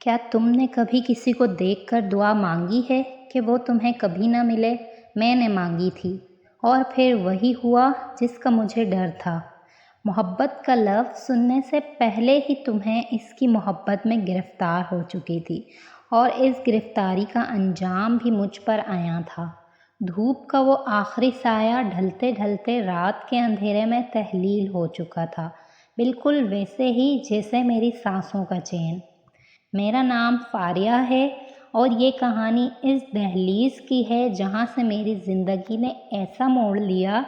کیا تم نے کبھی کسی کو دیکھ کر دعا مانگی ہے کہ وہ تمہیں کبھی نہ ملے؟ میں نے مانگی تھی، اور پھر وہی ہوا جس کا مجھے ڈر تھا۔ محبت کا لفظ سننے سے پہلے ہی تمہیں اس کی محبت میں گرفتار ہو چکی تھی، اور اس گرفتاری کا انجام بھی مجھ پر عیاں تھا۔ دھوپ کا وہ آخری سایہ ڈھلتے ڈھلتے رات کے اندھیرے میں تحلیل ہو چکا تھا، بالکل ویسے ہی جیسے میری سانسوں کا چین۔ میرا نام فاریہ ہے، اور یہ کہانی اس دہلیز کی ہے جہاں سے میری زندگی نے ایسا موڑ لیا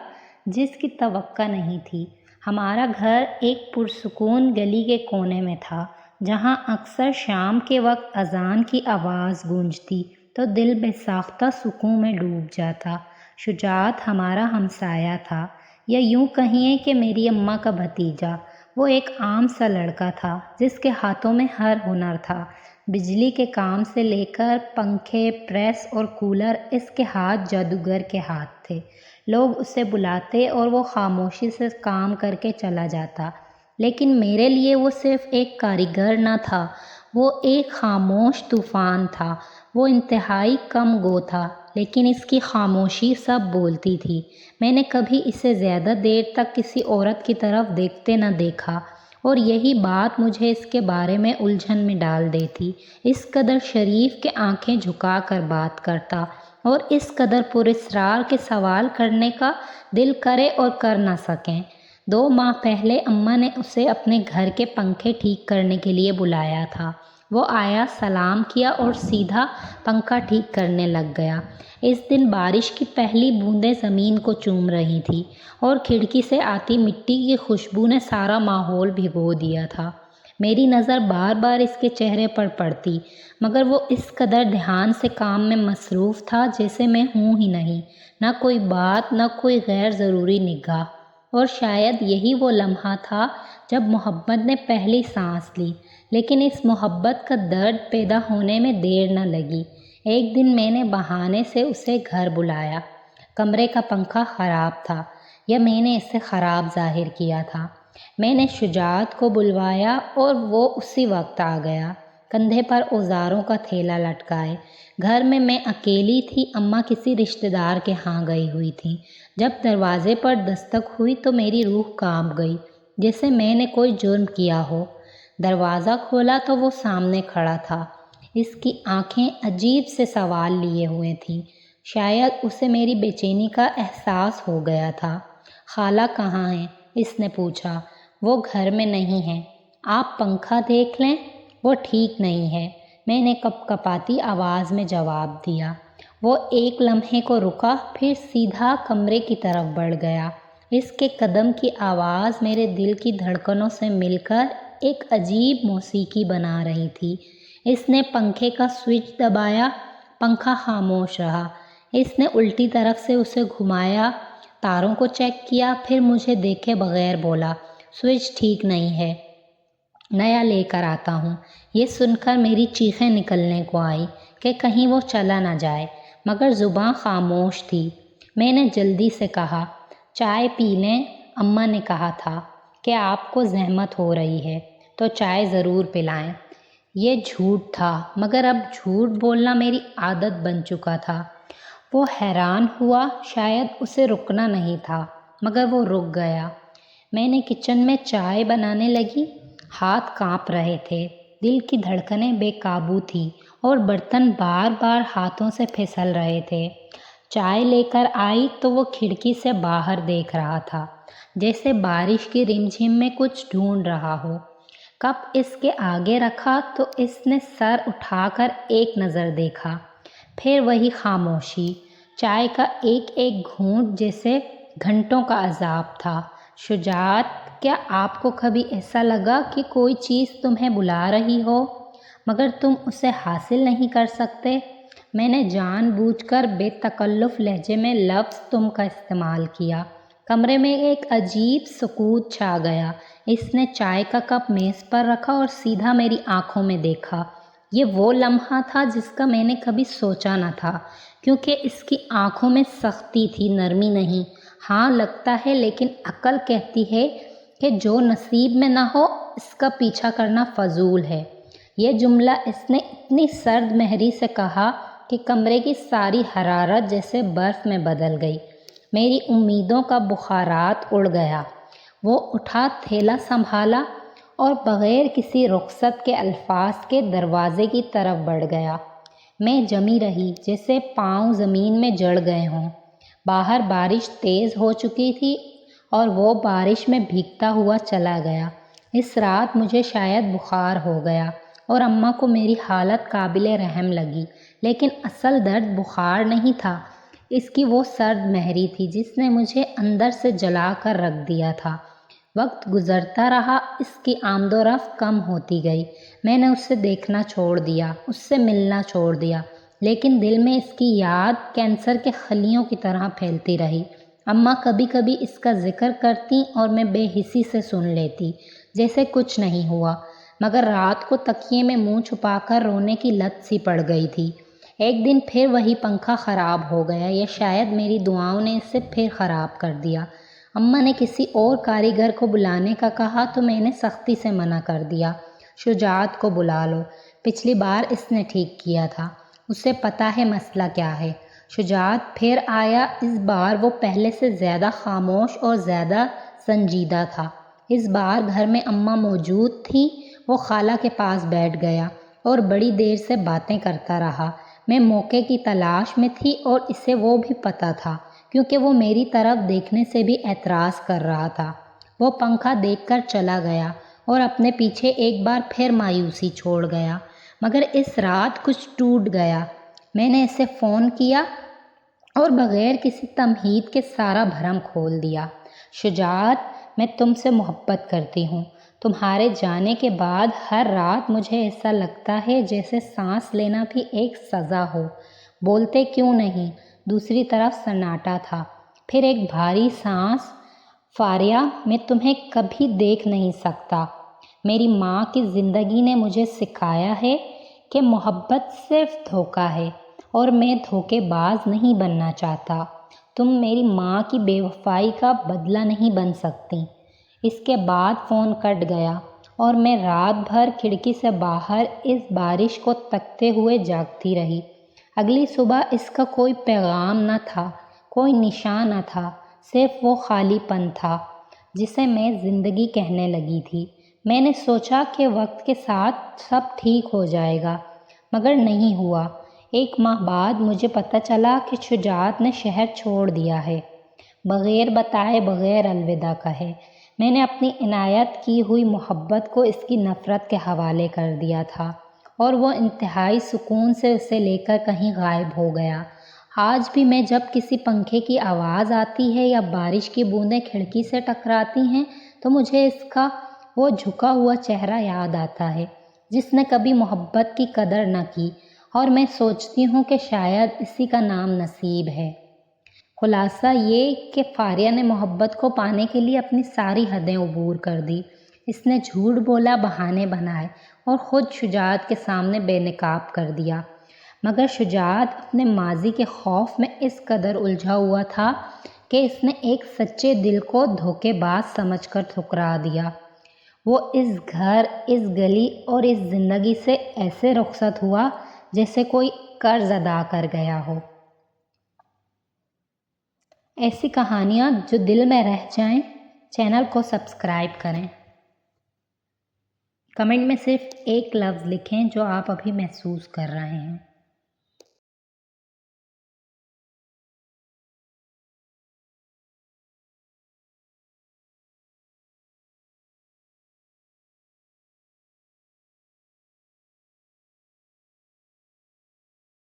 جس کی توقع نہیں تھی۔ ہمارا گھر ایک پرسکون گلی کے کونے میں تھا، جہاں اکثر شام کے وقت اذان کی آواز گونجتی تو دل بے ساختہ سکون میں ڈوب جاتا۔ شجاعت ہمارا ہمسایہ تھا، یا یوں کہیں کہ میری اماں کا بھتیجا۔ وہ ایک عام سا لڑکا تھا جس کے ہاتھوں میں ہر ہنر تھا۔ بجلی کے کام سے لے کر پنکھے، پریس اور کولر، اس کے ہاتھ جادوگر کے ہاتھ تھے۔ لوگ اسے بلاتے اور وہ خاموشی سے کام کر کے چلا جاتا، لیکن میرے لیے وہ صرف ایک کاریگر نہ تھا، وہ ایک خاموش طوفان تھا۔ وہ انتہائی کم گو تھا، لیکن اس کی خاموشی سب بولتی تھی۔ میں نے کبھی اسے زیادہ دیر تک کسی عورت کی طرف دیکھتے نہ دیکھا، اور یہی بات مجھے اس کے بارے میں الجھن میں ڈال دیتی۔ اس قدر شریف کہ آنکھیں جھکا کر بات کرتا، اور اس قدر پراسرار کہ سوال کرنے کا دل کرے اور کر نہ سکیں۔ 2 ماہ پہلے اماں نے اسے اپنے گھر کے پنکھے ٹھیک کرنے کے لیے بلایا تھا۔ وہ آیا، سلام کیا اور سیدھا پنکھا ٹھیک کرنے لگ گیا۔ اس دن بارش کی پہلی بوندیں زمین کو چوم رہی تھیں، اور کھڑکی سے آتی مٹی کی خوشبو نے سارا ماحول بھگو دیا تھا۔ میری نظر بار بار اس کے چہرے پر پڑتی، مگر وہ اس قدر دھیان سے کام میں مصروف تھا جیسے میں ہوں ہی نہیں، نہ کوئی بات، نہ کوئی غیر ضروری نگاہ۔ اور شاید یہی وہ لمحہ تھا جب محبت نے پہلی سانس لی، لیکن اس محبت کا درد پیدا ہونے میں دیر نہ لگی۔ ایک دن میں نے بہانے سے اسے گھر بلایا۔ کمرے کا پنکھا خراب تھا، یا میں نے اسے خراب ظاہر کیا تھا۔ میں نے شجاعت کو بلوایا اور وہ اسی وقت آ گیا، کندھے پر اوزاروں کا تھیلا لٹکائے۔ گھر میں اکیلی تھی، اماں کسی رشتہ دار کے ہاں گئی ہوئی تھیں۔ جب دروازے پر دستک ہوئی تو میری روح کانپ گئی، جیسے میں نے کوئی جرم کیا ہو۔ دروازہ کھولا تو وہ سامنے کھڑا تھا۔ اس کی آنکھیں عجیب سے سوال لیے ہوئے تھیں، شاید اسے میری بے چینی کا احساس ہو گیا تھا۔ خالہ کہاں ہیں؟ اس نے پوچھا۔ وہ گھر میں نہیں ہیں۔ آپ پنکھا دیکھ لیں، وہ ٹھیک نہیں ہے، میں نے کپ کپاتی آواز میں جواب دیا۔ وہ ایک لمحے کو رکا، پھر سیدھا کمرے کی طرف بڑھ گیا۔ اس کے قدم کی آواز میرے دل کی دھڑکنوں سے مل کر ایک عجیب موسیقی بنا رہی تھی۔ اس نے پنکھے کا سوئچ دبایا، پنکھا خاموش رہا۔ اس نے الٹی طرف سے اسے گھمایا، تاروں کو چیک کیا، پھر مجھے دیکھے بغیر بولا، سوئچ ٹھیک نہیں ہے، نیا لے کر آتا ہوں۔ یہ سن کر میری چیخیں نکلنے کو آئی کہ کہیں وہ چلا نہ جائے، مگر زبان خاموش تھی۔ میں نے جلدی سے کہا، چائے پی لیں؟ اماں نے کہا تھا کہ آپ کو زحمت ہو رہی ہے تو چائے ضرور پلائیں۔ یہ جھوٹ تھا، مگر اب جھوٹ بولنا میری عادت بن چکا تھا۔ وہ حیران ہوا، شاید اسے رکنا نہیں تھا، مگر وہ رک گیا۔ میں نے کچن میں چائے بنانے لگی، ہاتھ کانپ رہے تھے، دل کی دھڑکنیں بے قابو تھیں، اور برتن بار بار ہاتھوں سے پھسل رہے تھے۔ چائے لے کر آئی تو وہ کھڑکی سے باہر دیکھ رہا تھا، جیسے بارش کی رمجھم میں کچھ ڈھونڈ رہا ہو۔ کپ اس کے آگے رکھا تو اس نے سر اٹھا کر ایک نظر دیکھا، پھر وہی خاموشی، چائے کا ایک ایک گھونٹ جیسے گھنٹوں کا عذاب تھا۔ شجاعت، کیا آپ کو کبھی ایسا لگا کہ کوئی چیز تمہیں بلا رہی ہو، مگر تم اسے حاصل نہیں کر سکتے؟ میں نے جان بوجھ کر بے تکلف لہجے میں لفظ تم کا استعمال کیا۔ کمرے میں ایک عجیب سکوت چھا گیا۔ اس نے چائے کا کپ میز پر رکھا اور سیدھا میری آنکھوں میں دیکھا۔ یہ وہ لمحہ تھا جس کا میں نے کبھی سوچا نہ تھا، کیونکہ اس کی آنکھوں میں سختی تھی، نرمی نہیں۔ ہاں لگتا ہے، لیکن عقل کہتی ہے کہ جو نصیب میں نہ ہو اس کا پیچھا کرنا فضول ہے۔ یہ جملہ اس نے اتنی سرد مہری سے کہا کہ کمرے کی ساری حرارت جیسے برف میں بدل گئی۔ میری امیدوں کا بخارات اڑ گیا۔ وہ اٹھا، تھیلا سنبھالا اور بغیر کسی رخصت کے الفاظ کے دروازے کی طرف بڑھ گیا۔ میں جمی رہی جیسے پاؤں زمین میں جڑ گئے ہوں۔ باہر بارش تیز ہو چکی تھی اور وہ بارش میں بھیگتا ہوا چلا گیا۔ اس رات مجھے شاید بخار ہو گیا اور اماں کو میری حالت قابل رحم لگی، لیکن اصل درد بخار نہیں تھا، اس کی وہ سرد مہری تھی جس نے مجھے اندر سے جلا کر رکھ دیا تھا۔ وقت گزرتا رہا، اس کی آمد و رفت کم ہوتی گئی۔ میں نے اسے دیکھنا چھوڑ دیا، اس سے ملنا چھوڑ دیا، لیکن دل میں اس کی یاد کینسر کے خلیوں کی طرح پھیلتی رہی۔ اماں کبھی کبھی اس کا ذکر کرتی اور میں بے حسی سے سن لیتی جیسے کچھ نہیں ہوا، مگر رات کو تکیے میں منہ چھپا کر رونے کی لت سی پڑ گئی تھی۔ ایک دن پھر وہی پنکھا خراب ہو گیا، یا شاید میری دعاؤں نے اسے پھر خراب کر دیا۔ اماں نے کسی اور کاریگر کو بلانے کا کہا تو میں نے سختی سے منع کر دیا۔ شجاعت کو بلا لو، پچھلی بار اس نے ٹھیک کیا تھا، اسے پتہ ہے مسئلہ کیا ہے۔ شجاعت پھر آیا، اس بار وہ پہلے سے زیادہ خاموش اور زیادہ سنجیدہ تھا۔ اس بار گھر میں اماں موجود تھی۔ وہ خالہ کے پاس بیٹھ گیا اور بڑی دیر سے باتیں کرتا رہا۔ میں موقع کی تلاش میں تھی اور اسے وہ بھی پتہ تھا، کیونکہ وہ میری طرف دیکھنے سے بھی اعتراض کر رہا تھا۔ وہ پنکھا دیکھ کر چلا گیا اور اپنے پیچھے ایک بار پھر مایوسی چھوڑ گیا، مگر اس رات کچھ ٹوٹ گیا۔ میں نے اسے فون کیا اور بغیر کسی تمہید کے سارا بھرم کھول دیا۔ شجاعت، میں تم سے محبت کرتی ہوں۔ تمہارے جانے کے بعد ہر رات مجھے ایسا لگتا ہے جیسے سانس لینا بھی ایک سزا ہو۔ بولتے کیوں نہیں؟ دوسری طرف سناٹا تھا۔ پھر ایک بھاری سانس۔ فاریہ، میں تمہیں کبھی دیکھ نہیں سکتا۔ میری ماں کی زندگی نے مجھے سکھایا ہے کہ محبت صرف دھوکہ ہے، اور میں دھوکے باز نہیں بننا چاہتا۔ تم میری ماں کی بے وفائی کا بدلہ نہیں بن سکتی۔ اس کے بعد فون کٹ گیا اور میں رات بھر کھڑکی سے باہر اس بارش کو تکتے ہوئے جاگتی رہی۔ اگلی صبح اس کا کوئی پیغام نہ تھا، کوئی نشان نہ تھا، صرف وہ خالی پن تھا جسے میں زندگی کہنے لگی تھی۔ میں نے سوچا کہ وقت کے ساتھ سب ٹھیک ہو جائے گا، مگر نہیں ہوا۔ ایک ماہ بعد مجھے پتہ چلا کہ شجاعت نے شہر چھوڑ دیا ہے، بغیر بتائے، بغیر الوداع کہے۔ میں نے اپنی عنایت کی ہوئی محبت کو اس کی نفرت کے حوالے کر دیا تھا، اور وہ انتہائی سکون سے اسے لے کر کہیں غائب ہو گیا۔ آج بھی میں جب کسی پنکھے کی آواز آتی ہے یا بارش کی بوندیں کھڑکی سے ٹکراتی ہیں تو مجھے اس کا وہ جھکا ہوا چہرہ یاد آتا ہے جس نے کبھی محبت کی قدر نہ کی، اور میں سوچتی ہوں کہ شاید اسی کا نام نصیب ہے۔ خلاصہ یہ کہ فاریہ نے محبت کو پانے کے لیے اپنی ساری حدیں عبور کر دی۔ اس نے جھوٹ بولا، بہانے بنائے اور خود شجاعت کے سامنے بے نقاب کر دیا، مگر شجاعت اپنے ماضی کے خوف میں اس قدر الجھا ہوا تھا کہ اس نے ایک سچے دل کو دھوکے باز سمجھ کر ٹھکرا دیا۔ وہ اس گھر، اس گلی اور اس زندگی سے ایسے رخصت ہوا جیسے کوئی قرض ادا کر گیا ہو۔ ایسی کہانیاں جو دل میں رہ جائیں، چینل کو سبسکرائب کریں۔ کمنٹ میں صرف ایک لفظ لکھیں جو آپ ابھی محسوس کر رہے ہیں۔